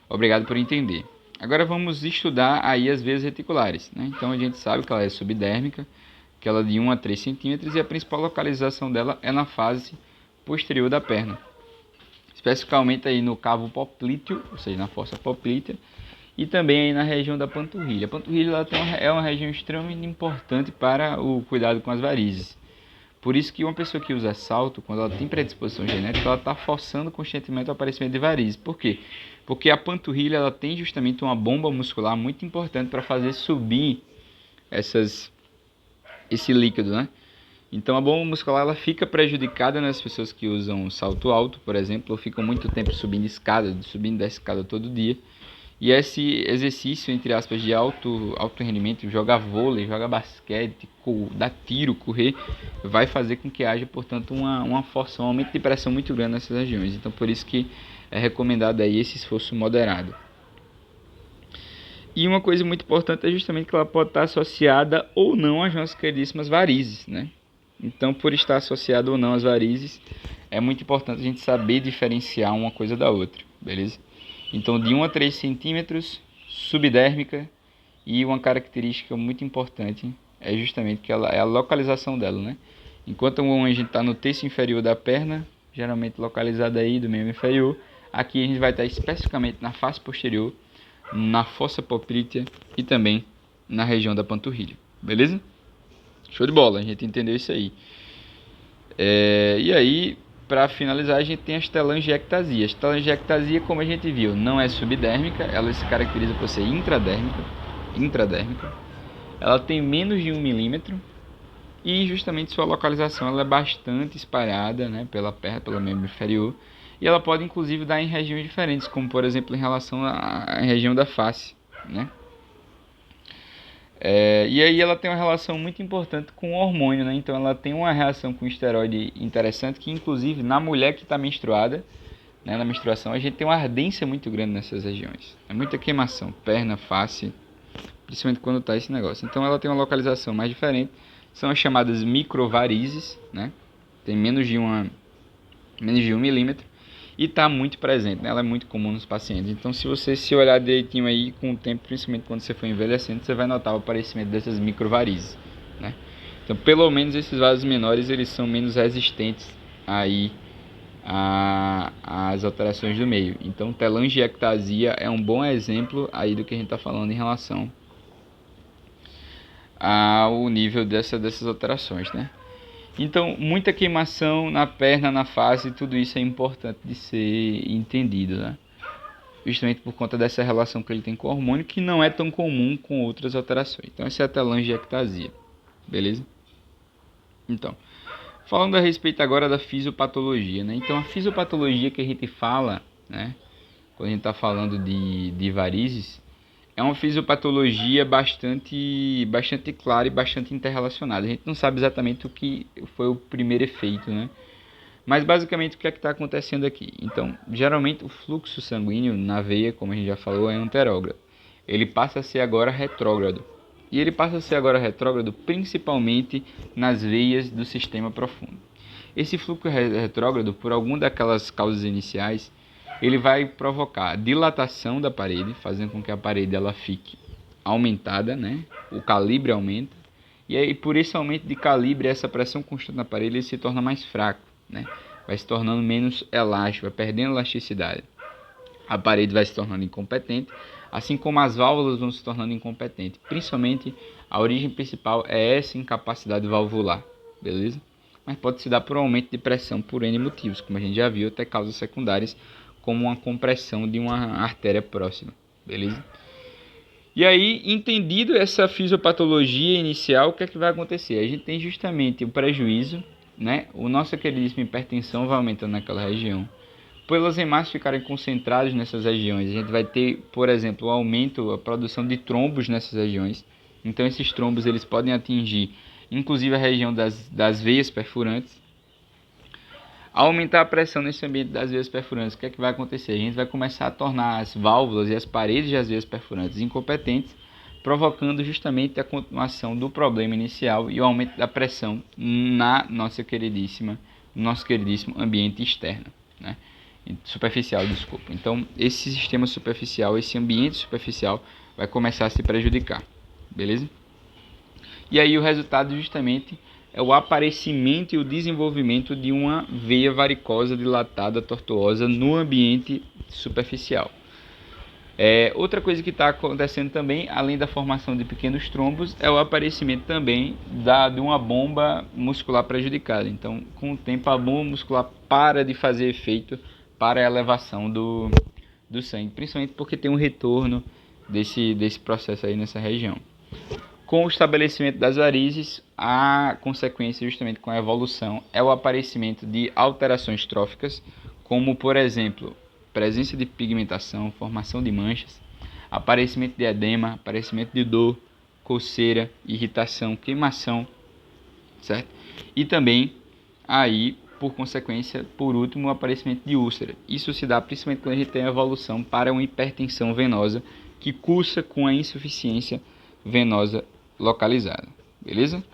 Speaker 1: Obrigado por entender. Agora vamos estudar aí as veias reticulares, né? Então a gente sabe que ela é subdérmica, que ela é de 1 a 3 centímetros e a principal localização dela é na face posterior da perna. Especificamente aí no cavo poplíteo, ou seja, na fossa poplítea, e também aí na região da panturrilha. A panturrilha ela é uma região extremamente importante para o cuidado com as varizes. Por isso que uma pessoa que usa salto, quando ela tem predisposição genética, ela está forçando constantemente o aparecimento de varizes. Por quê? Porque a panturrilha ela tem justamente uma bomba muscular muito importante para fazer subir esse líquido, né? Então a bomba muscular ela fica prejudicada nas pessoas que usam salto alto, por exemplo, ou ficam muito tempo subindo dessa escada todo dia. E esse exercício, entre aspas, de alto rendimento, jogar vôlei, jogar basquete, dar tiro, correr, vai fazer com que haja, portanto, uma força, um aumento de pressão muito grande nessas regiões. Então, por isso que é recomendado aí esse esforço moderado. E uma coisa muito importante é justamente que ela pode estar associada ou não às nossas queridíssimas varizes, né? Então, por estar associada ou não às varizes, é muito importante a gente saber diferenciar uma coisa da outra, beleza? Então, de 1 a 3 centímetros, subdérmica, E uma característica muito importante é justamente que ela é a localização dela, né? Enquanto a gente está no terço inferior da perna, geralmente localizada aí do membro inferior, aqui a gente vai estar especificamente na face posterior, na fossa poplítea e também na região da panturrilha, beleza? Show de bola, a gente entendeu isso aí. E aí, para finalizar, a gente tem as telangiectasias. Telangiectasia, como a gente viu, não é subdérmica, ela se caracteriza por ser intradérmica. Ela tem menos de 1 milímetro e justamente sua localização ela é bastante espalhada, né, pela perna, pelo membro inferior. E ela pode inclusive dar em regiões diferentes, como por exemplo em relação à região da face, né? E aí ela tem uma relação muito importante com o hormônio, né? Então ela tem uma reação com o esteroide interessante, que inclusive na mulher que está menstruada, né, na menstruação, a gente tem uma ardência muito grande nessas regiões. É muita queimação, perna, face, principalmente quando está esse negócio. Então ela tem uma localização mais diferente, são as chamadas microvarizes, né? Tem menos de 1 milímetro. E está muito presente, né? Ela é muito comum nos pacientes. Então, se você se olhar direitinho aí com o tempo, principalmente quando você for envelhecendo, você vai notar o aparecimento dessas microvarizes, né? Então, pelo menos esses vasos menores, eles são menos resistentes aí às alterações do meio. Então, telangiectasia é um bom exemplo aí do que a gente está falando em relação ao nível dessas alterações, né? Então, muita queimação na perna, na face, tudo isso é importante de ser entendido, né? Justamente por conta dessa relação que ele tem com o hormônio, que não é tão comum com outras alterações. Então, essa é a telangiectasia, beleza? Então, falando a respeito agora da fisiopatologia, né? Então, a fisiopatologia que a gente fala, né, quando a gente está falando de varizes, é uma fisiopatologia bastante clara e bastante interrelacionada. A gente não sabe exatamente o que foi o primeiro efeito, né? Mas basicamente o que é que está acontecendo aqui? Então, geralmente o fluxo sanguíneo na veia, como a gente já falou, é anterógrado. Ele passa a ser agora retrógrado. E ele passa a ser agora retrógrado principalmente nas veias do sistema profundo. Esse fluxo retrógrado, por alguma daquelas causas iniciais, ele vai provocar dilatação da parede, fazendo com que a parede ela fique aumentada, né? O calibre aumenta. E aí, por esse aumento de calibre, essa pressão constante na parede, ele se torna mais fraco, né? Vai se tornando menos elástico, vai perdendo elasticidade. A parede vai se tornando incompetente, assim como as válvulas vão se tornando incompetentes. Principalmente, a origem principal é essa incapacidade valvular, beleza? Mas pode se dar por um aumento de pressão por N motivos, como a gente já viu, até causas secundárias, como uma compressão de uma artéria próxima, beleza? E aí, entendido essa fisiopatologia inicial, o que é que vai acontecer? A gente tem justamente o prejuízo, né? O nosso queridíssimo hipertensão vai aumentando naquela região. Pelas hemácias ficarem concentradas nessas regiões, a gente vai ter, por exemplo, o aumento, a produção de trombos nessas regiões. Então, esses trombos eles podem atingir, inclusive, a região das veias perfurantes. Ao aumentar a pressão nesse ambiente das veias perfurantes, o que é que vai acontecer? A gente vai começar a tornar as válvulas e as paredes das veias perfurantes incompetentes, provocando justamente a continuação do problema inicial e o aumento da pressão no nosso queridíssimo ambiente externo, né? Superficial, desculpa. Então, esse sistema superficial, esse ambiente superficial vai começar a se prejudicar, beleza? E aí o resultado justamente é o aparecimento e o desenvolvimento de uma veia varicosa dilatada, tortuosa no ambiente superficial. Outra coisa que está acontecendo também, além da formação de pequenos trombos, é o aparecimento também de uma bomba muscular prejudicada. Então, com o tempo, a bomba muscular para de fazer efeito para a elevação do sangue, principalmente porque tem um retorno desse processo aí nessa região. Com o estabelecimento das varizes, a consequência justamente com a evolução é o aparecimento de alterações tróficas, como por exemplo, presença de pigmentação, formação de manchas, aparecimento de edema, aparecimento de dor, coceira, irritação, queimação, certo? E também aí, por consequência, por último, o aparecimento de úlcera. Isso se dá principalmente quando a gente tem a evolução para uma hipertensão venosa que cursa com a insuficiência venosa localizada, beleza?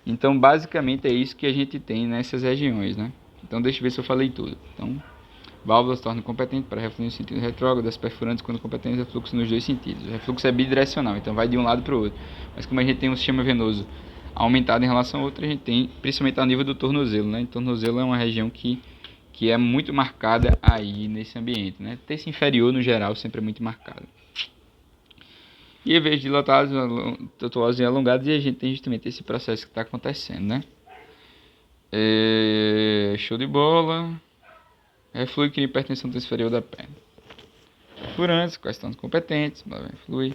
Speaker 1: Então, basicamente é isso que a gente tem nessas regiões, né? Então, deixa eu ver se eu falei tudo. Então, Válvulas tornam competente para refluir no sentido retrógrado, as perfurantes quando competentes refluxo nos dois sentidos. O refluxo é bidirecional, então vai de um lado para o outro. Mas como a gente tem um sistema venoso aumentado em relação ao outro, a gente tem, principalmente ao nível do tornozelo, né? O tornozelo é uma região que é muito marcada aí nesse ambiente, né? Terço inferior, no geral, sempre é muito marcado. E em vez de dilatados, tortuosos e alongados, e a gente tem justamente esse processo que está acontecendo, né? Show de bola. Reflui que hipertensão transferior da perna. Furantes, questões competentes, flui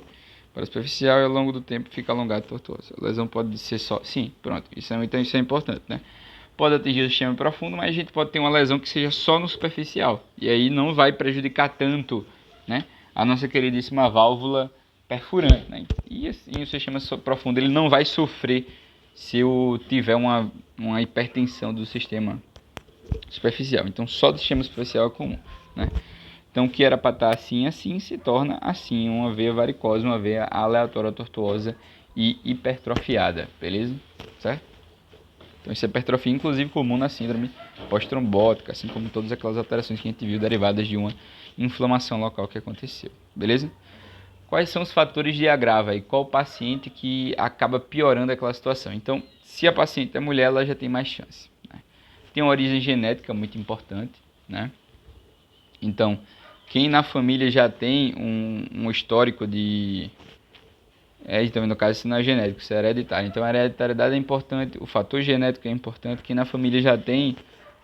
Speaker 1: para superficial e ao longo do tempo fica alongado e tortuoso. A lesão pode ser só... Sim, pronto. Então isso é importante, né? Pode atingir o sistema profundo, mas a gente pode ter uma lesão que seja só no superficial. E aí não vai prejudicar tanto, né, a nossa queridíssima válvula perfurante, né? E assim o sistema profundo ele não vai sofrer se eu tiver uma hipertensão do sistema superficial. Então só do sistema superficial é comum, né? Então o que era para estar assim se torna assim, uma veia varicosa, uma veia aleatória tortuosa e hipertrofiada, beleza? Certo? Então isso é hipertrofia inclusive comum na síndrome pós-trombótica, assim como todas aquelas alterações que a gente viu derivadas de uma inflamação local que aconteceu, beleza? Quais são os fatores de agravo aí? Qual o paciente que acaba piorando aquela situação? Então, se a paciente é mulher, ela já tem mais chance, né? Tem uma origem genética muito importante, né? Então, quem na família já tem um histórico de... então, no caso, isso não é genético, isso é hereditário. Então, a hereditariedade é importante, o fator genético é importante. Quem na família já tem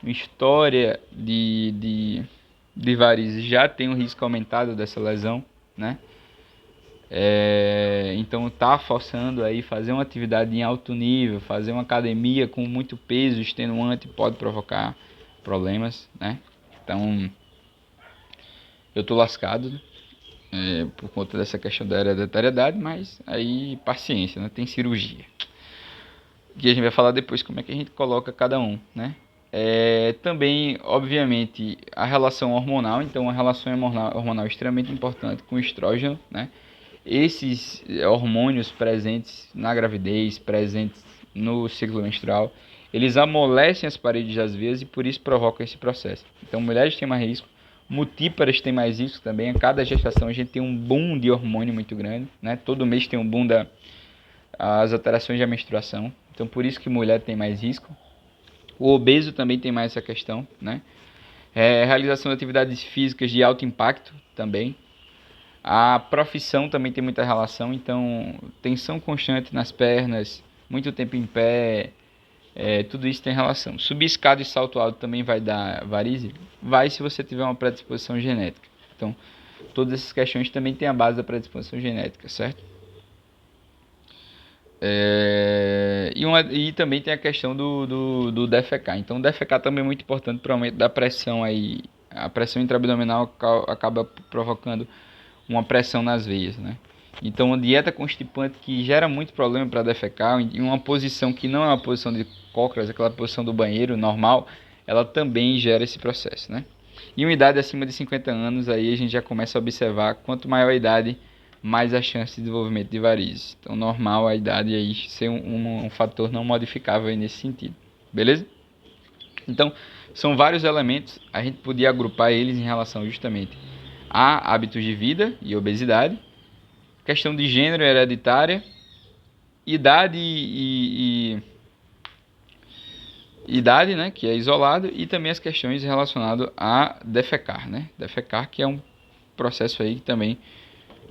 Speaker 1: uma história de varizes, já tem um risco aumentado dessa lesão, né? Então tá forçando aí fazer uma atividade em alto nível, fazer uma academia com muito peso extenuante pode provocar problemas, né? Então eu tô lascado por conta dessa questão da hereditariedade, mas aí paciência, né? Tem cirurgia. Que a gente vai falar depois como é que a gente coloca cada um, né? Também, obviamente, a relação hormonal, então a relação hormonal é extremamente importante com o estrógeno, né? Esses hormônios presentes na gravidez, presentes no ciclo menstrual, eles amolecem as paredes das veias e por isso provocam esse processo. Então, mulheres têm mais risco, multíparas têm mais risco também. A cada gestação a gente tem um boom de hormônio muito grande, né? Todo mês tem um boom das alterações da menstruação. Então, por isso que mulher tem mais risco. O obeso também tem mais essa questão, né? Realização de atividades físicas de alto impacto também. A profissão também tem muita relação, então tensão constante nas pernas, muito tempo em pé, tudo isso tem relação. Subir escada e salto alto também vai dar varizes? Vai se você tiver uma predisposição genética. Então, todas essas questões também têm a base da predisposição genética, certo? E também tem a questão do defecar. Então, o defecar também é muito importante para o aumento da pressão aí. A pressão intraabdominal acaba provocando uma pressão nas veias, né? Então, uma dieta constipante que gera muito problema para defecar, em uma posição que não é uma posição de cócoras, aquela posição do banheiro normal, ela também gera esse processo, né? E uma idade acima de 50 anos, aí a gente já começa a observar quanto maior a idade, mais a chance de desenvolvimento de varizes. Então, normal a idade aí ser um fator não modificável aí nesse sentido, beleza? Então, são vários elementos, a gente podia agrupar eles em relação justamente a hábitos de vida e obesidade, questão de gênero hereditária, idade idade, né, que é isolado, e também as questões relacionadas a defecar, né? Defecar, que é um processo aí também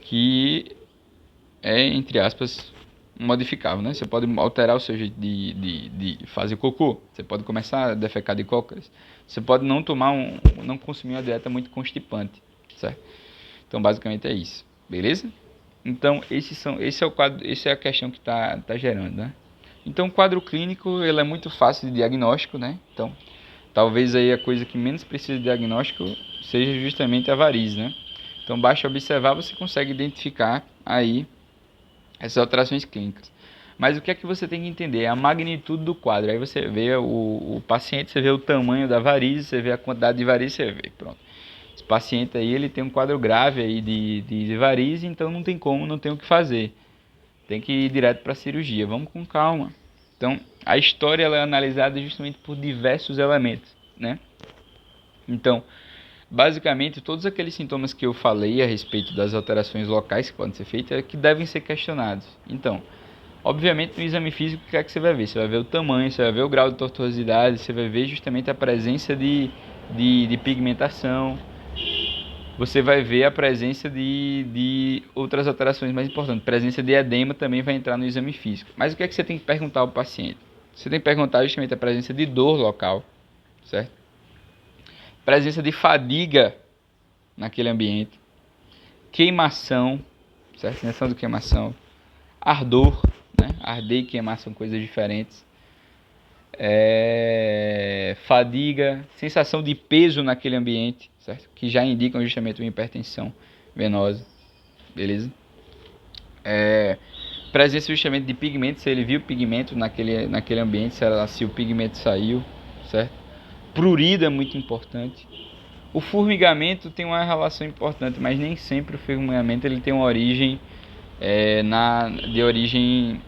Speaker 1: que é, entre aspas, modificável, né? Você pode alterar o seu jeito de fazer cocô, você pode começar a defecar de cócoras, você pode não não consumir uma dieta muito constipante, certo? Então, basicamente é isso, beleza? Então, esse é o quadro, essa é a questão que tá gerando, né? Então, o quadro clínico, ele é muito fácil de diagnóstico, né? Então, talvez aí a coisa que menos precisa de diagnóstico seja justamente a varize, né? Então, basta observar, você consegue identificar aí essas alterações clínicas. Mas o que é que você tem que entender? É a magnitude do quadro. Aí você vê o paciente, você vê o tamanho da varize, você vê a quantidade de varize, você vê, pronto. Esse paciente aí, ele tem um quadro grave aí de varize, então não tem como, não tem o que fazer. Tem que ir direto para a cirurgia. Vamos com calma. Então, a história ela é analisada justamente por diversos elementos, né? Então, Basicamente, todos aqueles sintomas que eu falei a respeito das alterações locais que podem ser feitas é que devem ser questionados. Então, obviamente, no exame físico, o que é que você vai ver? Você vai ver o tamanho, você vai ver o grau de tortuosidade, você vai ver justamente a presença de pigmentação, você vai ver a presença de outras alterações mais importantes. Presença de edema também vai entrar no exame físico. Mas o que é que você tem que perguntar ao paciente? Você tem que perguntar justamente a presença de dor local, certo? Presença de fadiga naquele ambiente, queimação, certo? Sensação de queimação, ardor, né? Arder e queimar são coisas diferentes. Fadiga, sensação de peso naquele ambiente, certo? Que já indicam justamente uma hipertensão venosa, beleza? Presença justamente de pigmento, se ele viu pigmento naquele ambiente, se o pigmento saiu, certo? Prurido é muito importante. O formigamento tem uma relação importante, mas nem sempre o formigamento ele tem uma origem de origem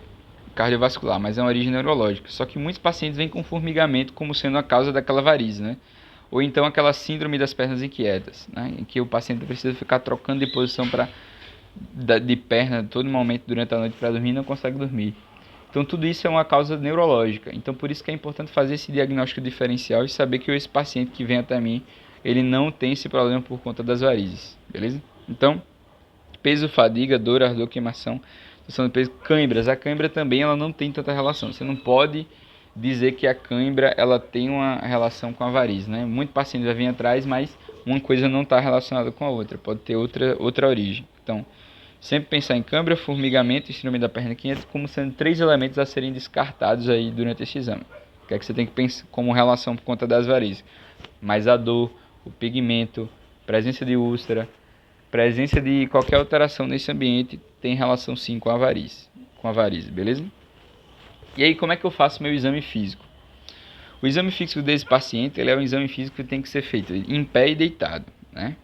Speaker 1: cardiovascular, mas é uma origem neurológica. Só que muitos pacientes vêm com formigamento como sendo a causa daquela varize, né? Ou então aquela síndrome das pernas inquietas, né? Em que o paciente precisa ficar trocando de posição de perna todo momento durante a noite para dormir e não consegue dormir. Então tudo isso é uma causa neurológica. Então por isso que é importante fazer esse diagnóstico diferencial e saber que esse paciente que vem até mim, ele não tem esse problema por conta das varizes, beleza? Então, peso, fadiga, dor, ardor, queimação, peso, cãibras. A cãibra também ela não tem tanta relação. Você não pode dizer que a cãibra ela tem uma relação com a varize, né? Muito paciente vai vir atrás, mas uma coisa não está relacionada com a outra. Pode ter outra origem. Então, sempre pensar em cãibra, formigamento e síndrome da perna inquieta como sendo 3 elementos a serem descartados aí durante esse exame. O que é que você tem que pensar como relação por conta das varizes? Mas a dor, o pigmento, presença de úlcera, presença de qualquer alteração nesse ambiente tem relação sim com a varize, beleza? E aí como é que eu faço meu exame físico? O exame físico desse paciente ele é um exame físico que tem que ser feito em pé e deitado, né?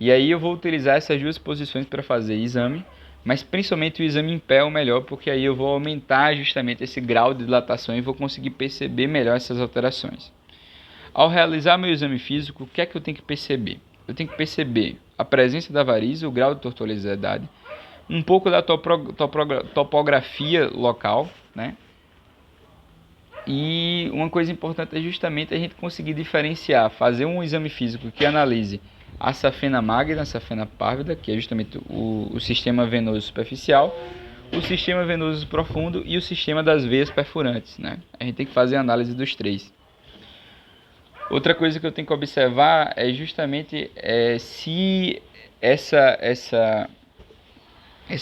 Speaker 1: E aí eu vou utilizar essas duas posições para fazer exame, mas principalmente o exame em pé é o melhor, porque aí eu vou aumentar justamente esse grau de dilatação e vou conseguir perceber melhor essas alterações. Ao realizar meu exame físico, o que é que eu tenho que perceber? Eu tenho que perceber a presença da varize, o grau de tortuosidade, um pouco da topografia local, né? E uma coisa importante é justamente a gente conseguir diferenciar, fazer um exame físico que analise a safena magna, a safena párvida, que é justamente o sistema venoso superficial, o sistema venoso profundo e o sistema das veias perfurantes, né? A gente tem que fazer a análise dos três. Outra coisa que eu tenho que observar é justamente se essas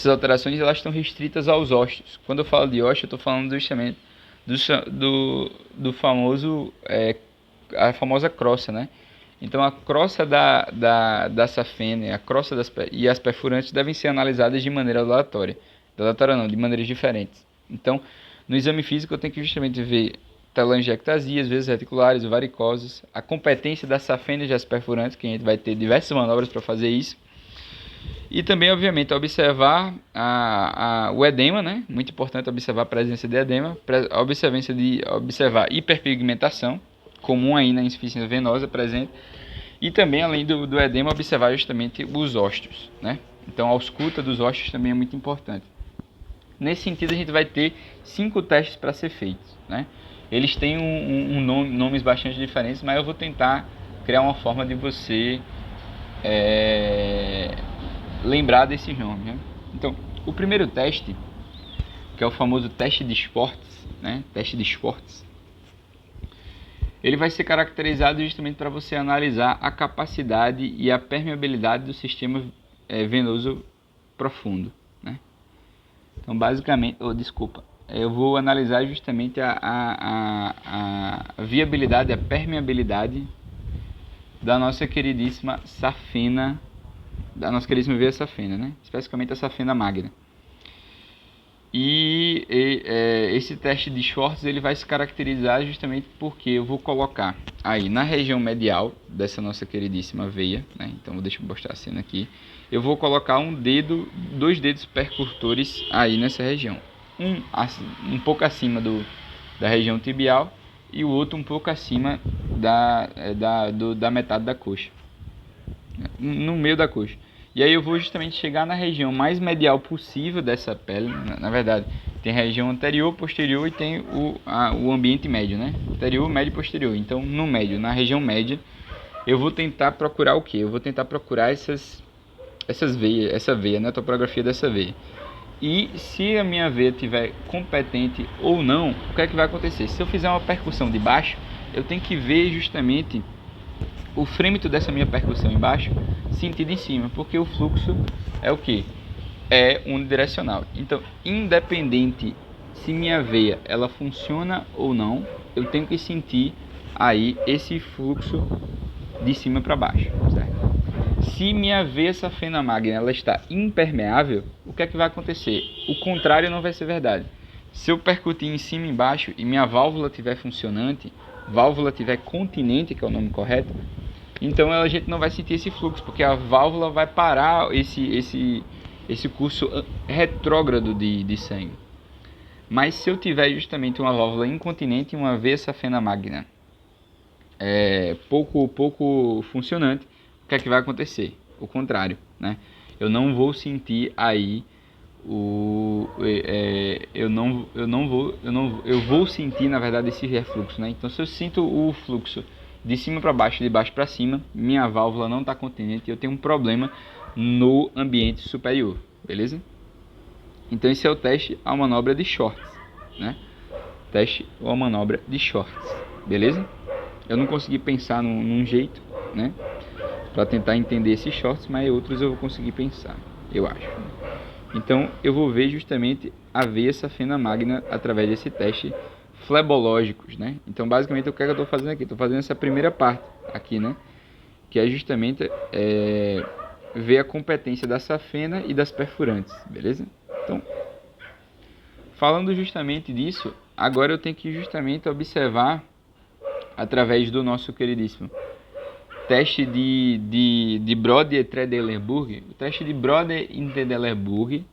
Speaker 1: alterações elas estão restritas aos ósseos. Quando eu falo de ósseo, eu estou falando justamente do famoso, a famosa crosta, né? Então a crosta da safena, a crosta e as perfurantes devem ser analisadas de maneira aleatória. De maneiras diferentes. Então, no exame físico eu tenho que justamente ver telangiectasias, vezes reticulares, varicoses, a competência das safenas e das perfurantes, que a gente vai ter diversas manobras para fazer isso. E também, obviamente, observar o edema, né? Muito importante observar a presença de edema, observar hiperpigmentação, comum aí na insuficiência venosa presente, e também, além do edema, observar justamente os ósteos, né? Então, a ausculta dos ósteos também é muito importante. Nesse sentido, a gente vai ter 5 testes para ser feitos, né? Eles têm nomes bastante diferentes, mas eu vou tentar criar uma forma de você lembrar desses nomes, né? Então, o primeiro teste, que é o famoso teste de Schwartz, né? Teste de Schwartz, ele vai ser caracterizado justamente para você analisar a capacidade e a permeabilidade do sistema venoso profundo, né? Então, basicamente, eu vou analisar justamente a viabilidade, a permeabilidade da nossa queridíssima safena, da nossa queridíssima veia safena, né? Especificamente a safena magna. Esse teste de Schwartz ele vai se caracterizar justamente porque eu vou colocar aí na região medial dessa nossa queridíssima veia, né? Então deixa eu mostrar a cena aqui. Eu vou colocar 2 dedos percutores aí nessa região, um pouco acima da região tibial e o outro um pouco acima da metade da coxa, no meio da coxa. E aí eu vou justamente chegar na região mais medial possível dessa pele. Na verdade, tem a região anterior, posterior e tem o ambiente médio, né? Anterior, médio e posterior. Então, no médio, na região média, eu vou tentar procurar o quê? Eu vou tentar procurar essas veias, essa veia, né? A topografia dessa veia. E se a minha veia estiver competente ou não, o que é que vai acontecer? Se eu fizer uma percussão de baixo, eu tenho que ver justamente o frêmito dessa minha percussão embaixo sentido em cima, porque o fluxo é o que? É unidirecional. Então, independente se minha veia ela funciona ou não, eu tenho que sentir aí esse fluxo de cima para baixo, certo? Se minha veia safena magna ela está impermeável, o que é que vai acontecer? O contrário não vai ser verdade. Se eu percutir em cima e embaixo e minha válvula estiver funcionante, válvula estiver continente, que é o nome correto, então a gente não vai sentir esse fluxo, porque a válvula vai parar esse curso retrógrado de sangue. Mas se eu tiver justamente uma válvula incontinente e uma veia safena magna pouco funcionante, o que é que vai acontecer? O contrário, né? Eu não vou sentir aí eu vou sentir na verdade esse refluxo, né? Então se eu sinto o fluxo de cima para baixo, de baixo para cima, minha válvula não está continente e eu tenho um problema no ambiente superior, beleza? Então esse é o teste à manobra de shorts, né? Teste à manobra de shorts, beleza? Eu não consegui pensar num jeito, né, para tentar entender esses shorts, mas outros eu vou conseguir pensar, eu acho. Então eu vou ver justamente a veia safena magna através desse teste flebológicos, né? Então basicamente o que eu estou fazendo aqui? Estou fazendo essa primeira parte aqui, né? Que é justamente ver a competência da safena e das perfurantes, beleza? Então, falando justamente disso, agora eu tenho que justamente observar através do nosso queridíssimo teste de Brode-Trendelenburg. O teste de Brode-Trendelenburg,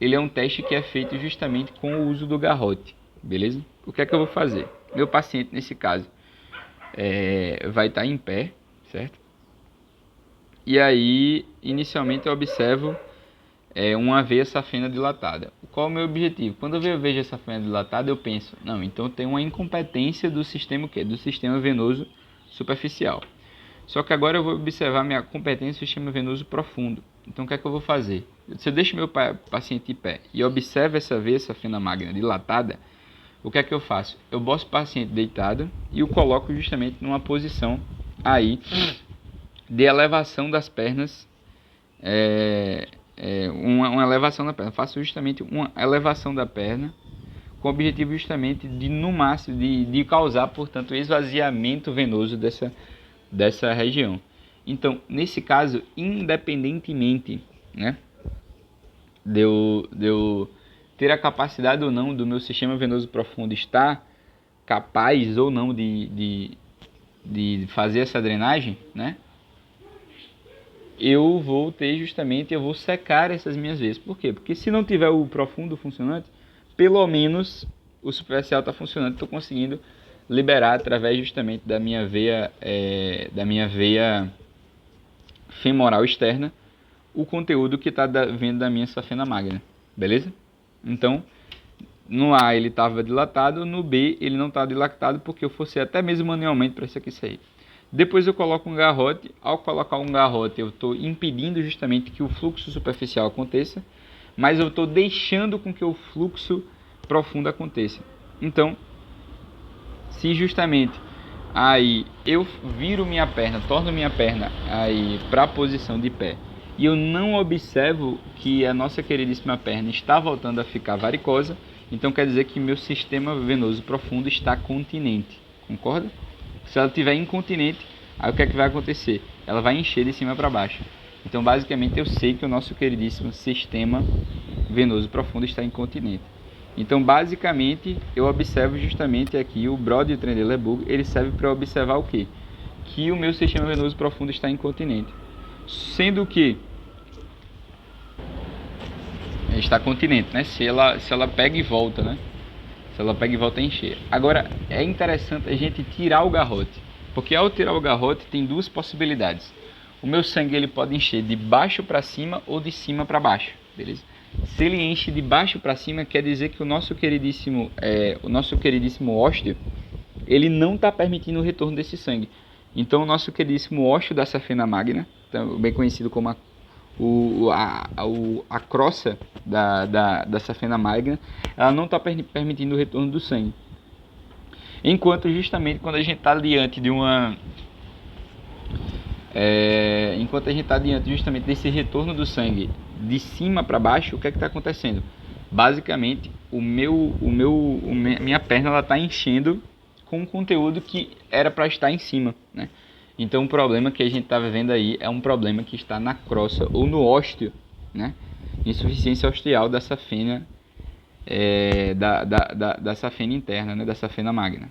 Speaker 1: ele é um teste que é feito justamente com o uso do garrote, beleza? O que é que eu vou fazer? Meu paciente, nesse caso, vai estar em pé, certo? E aí, inicialmente eu observo uma veia safena dilatada. Qual é o meu objetivo? Quando eu vejo essa safena dilatada, eu penso, não, então tem uma incompetência do sistema o quê? Do sistema venoso superficial. Só que agora eu vou observar minha competência do sistema venoso profundo. Então o que é que eu vou fazer? Se eu deixo meu paciente em pé e observo essa veia safena magna dilatada, o que é que eu faço? Eu boto o paciente deitado e o coloco justamente numa posição aí de elevação das pernas, uma elevação da perna. Eu faço justamente uma elevação da perna com o objetivo justamente de, no máximo, de causar, portanto, esvaziamento venoso dessa região. Então, nesse caso, independentemente, né, de eu ter a capacidade ou não do meu sistema venoso profundo estar capaz ou não de fazer essa drenagem, né, eu vou secar essas minhas veias. Por quê? Porque se não tiver o profundo funcionante, pelo menos o superficial está funcionando, estou conseguindo liberar através justamente da minha veia femoral externa o conteúdo que está vindo da minha safena magna, beleza? Então, no A ele estava dilatado, no B ele não está dilatado porque eu forcei até mesmo manualmente para isso aqui sair. Depois eu coloco um garrote. Ao colocar um garrote, eu estou impedindo justamente que o fluxo superficial aconteça, mas eu estou deixando com que o fluxo profundo aconteça. Então, se justamente aí eu viro minha perna, torno minha perna aí para a posição de pé, e eu não observo que a nossa queridíssima perna está voltando a ficar varicosa, então quer dizer que meu sistema venoso profundo está continente, concorda? Se ela estiver incontinente, aí o que é que vai acontecer? Ela vai encher de cima para baixo. Então basicamente eu sei que o nosso queridíssimo sistema venoso profundo está incontinente. Então basicamente eu observo justamente aqui o Brode-Trendelenburg, ele serve para observar o quê? Que o meu sistema venoso profundo está incontinente. Sendo que está continente, né? Se ela pega e volta, né? Se ela pega e volta a encher. Agora, é interessante a gente tirar o garrote, porque ao tirar o garrote tem duas possibilidades. O meu sangue ele pode encher de baixo para cima ou de cima para baixo, beleza? Se ele enche de baixo para cima, quer dizer que o nosso queridíssimo ósteo, ele não está permitindo o retorno desse sangue. Então, o nosso queridíssimo ósteo da safena magna, bem conhecido como a crosta da safena magna, ela não está permitindo o retorno do sangue. Enquanto justamente quando a gente está diante de justamente desse retorno do sangue de cima para baixo, o que é que está acontecendo? Basicamente, minha perna ela está enchendo com um conteúdo que era para estar em cima, né? Então, o problema que a gente está vivendo aí é um problema que está na crosta ou no ósteo, né? Insuficiência osteal da safena, da safena interna, né? Da safena magna.